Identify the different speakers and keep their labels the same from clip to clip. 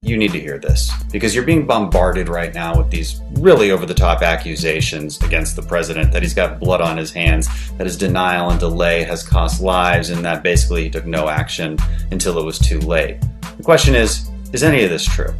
Speaker 1: You need to hear this, because you're being bombarded right now with these really over-the-top accusations against the president, that he's got blood on his hands, that his denial and delay has cost lives, and that basically he took no action until it was too late. The question is any of this true?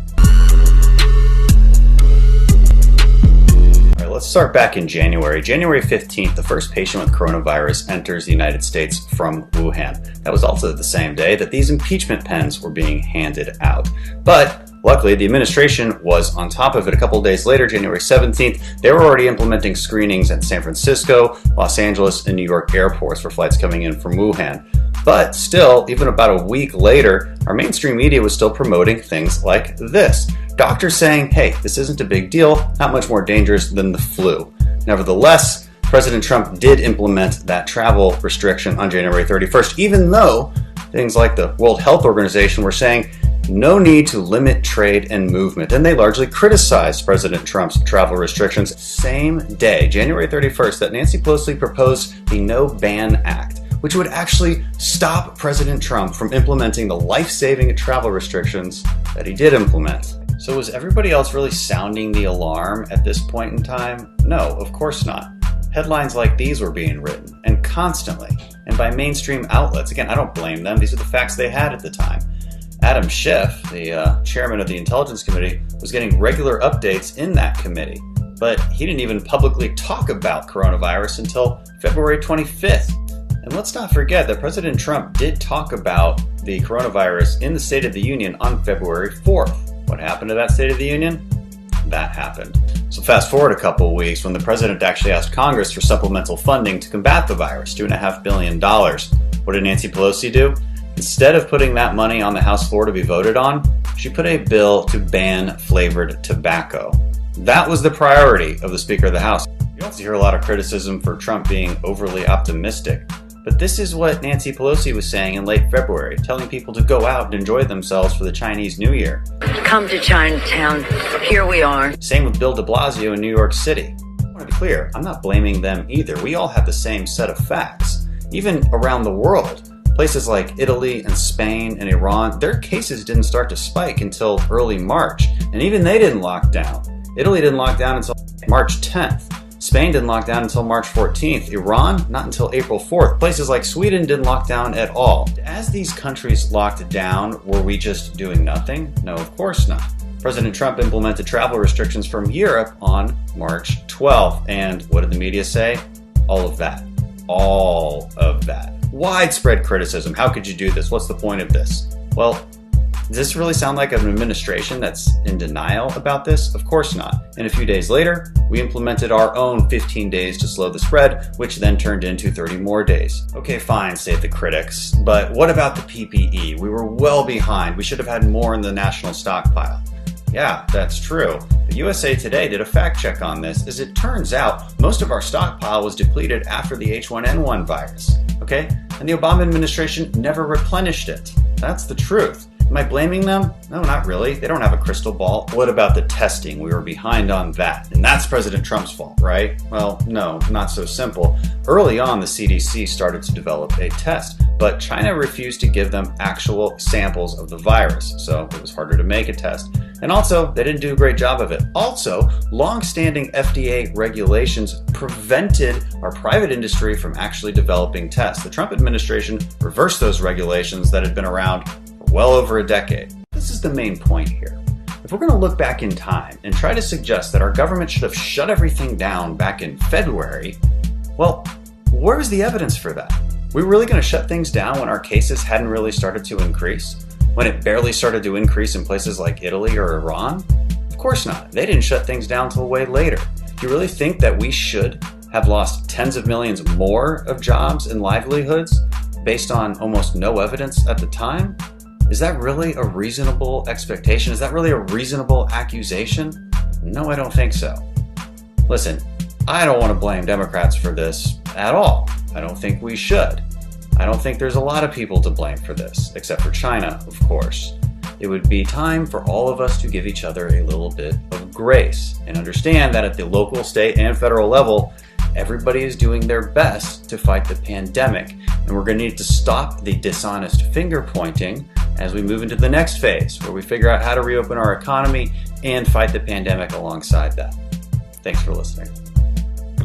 Speaker 1: All right, let's start back in January. January 15th, the first patient with coronavirus enters the United States from Wuhan. That was also the same day that these impeachment pens were being handed out. But luckily, the administration was on top of it. A couple of days later, January 17th, they were already implementing screenings at San Francisco, Los Angeles, and New York airports for flights coming in from Wuhan. But still, even about a week later, our mainstream media was still promoting things like this. Doctors saying, hey, this isn't a big deal, not much more dangerous than the flu. Nevertheless, President Trump did implement that travel restriction on January 31st, even though things like the World Health Organization were saying no need to limit trade and movement. And they largely criticized President Trump's travel restrictions. Same day, January 31st, that Nancy Pelosi proposed the No Ban Act, which would actually stop President Trump from implementing the life-saving travel restrictions that he did implement. So was everybody else really sounding the alarm at this point in time? No, of course not. Headlines like these were being written, and constantly, and by mainstream outlets. Again, I don't blame them. These are the facts they had at the time. Adam Schiff, the chairman of the Intelligence Committee, was getting regular updates in that committee, but he didn't even publicly talk about coronavirus until February 25th. And let's not forget that President Trump did talk about the coronavirus in the State of the Union on February 4th. What happened to that State of the Union? That happened. So fast forward a couple of weeks when the president actually asked Congress for supplemental funding to combat the virus, $2.5 billion. What did Nancy Pelosi do? Instead of putting that money on the House floor to be voted on, she put a bill to ban flavored tobacco. That was the priority of the Speaker of the House. You also hear a lot of criticism for Trump being overly optimistic. But this is what Nancy Pelosi was saying in late February, telling people to go out and enjoy themselves for the Chinese New Year.
Speaker 2: Come to Chinatown. Here we are.
Speaker 1: Same with Bill de Blasio in New York City. I want to be clear, I'm not blaming them either. We all have the same set of facts. Even around the world, places like Italy and Spain and Iran, their cases didn't start to spike until early March. And even they didn't lock down. Italy didn't lock down until March 10th. Spain didn't lock down until March 14th. Iran, not until April 4th. Places like Sweden didn't lock down at all. As these countries locked down, were we just doing nothing? No, of course not. President Trump implemented travel restrictions from Europe on March 12th. And what did the media say? All of that. All of that. Widespread criticism. How could you do this? What's the point of this? Well, does this really sound like an administration that's in denial about this? Of course not. And a few days later, we implemented our own 15 days to slow the spread, which then turned into 30 more days. Okay, fine, say the critics, but what about the PPE? We were well behind. We should have had more in the national stockpile. Yeah, that's true. But USA Today did a fact check on this. As it turns out, most of our stockpile was depleted after the H1N1 virus. Okay? And the Obama administration never replenished it. That's the truth. Am I blaming them? No, not really. They don't have a crystal ball. What about the testing? We were behind on that. And that's President Trump's fault, right? Well, no, not so simple. Early on, the CDC started to develop a test, but China refused to give them actual samples of the virus, so it was harder to make a test. And also, they didn't do a great job of it. Also, long-standing FDA regulations prevented our private industry from actually developing tests. The Trump administration reversed those regulations that had been around for well over a decade. This is the main point here. If we're going to look back in time and try to suggest that our government should have shut everything down back in February, well, where's the evidence for that? We were really going to shut things down when our cases hadn't really started to increase? When it barely started to increase in places like Italy or Iran? Of course not. They didn't shut things down till way later. Do you really think that we should have lost tens of millions more of jobs and livelihoods based on almost no evidence at the time? Is that really a reasonable expectation? Is that really a reasonable accusation? No, I don't think so. Listen, I don't want to blame Democrats for this at all. I don't think we should. I don't think there's a lot of people to blame for this, except for China, of course. It would be time for all of us to give each other a little bit of grace and understand that at the local, state, and federal level, everybody is doing their best to fight the pandemic. And we're going to need to stop the dishonest finger pointing as we move into the next phase, where we figure out how to reopen our economy and fight the pandemic alongside that. Thanks for listening.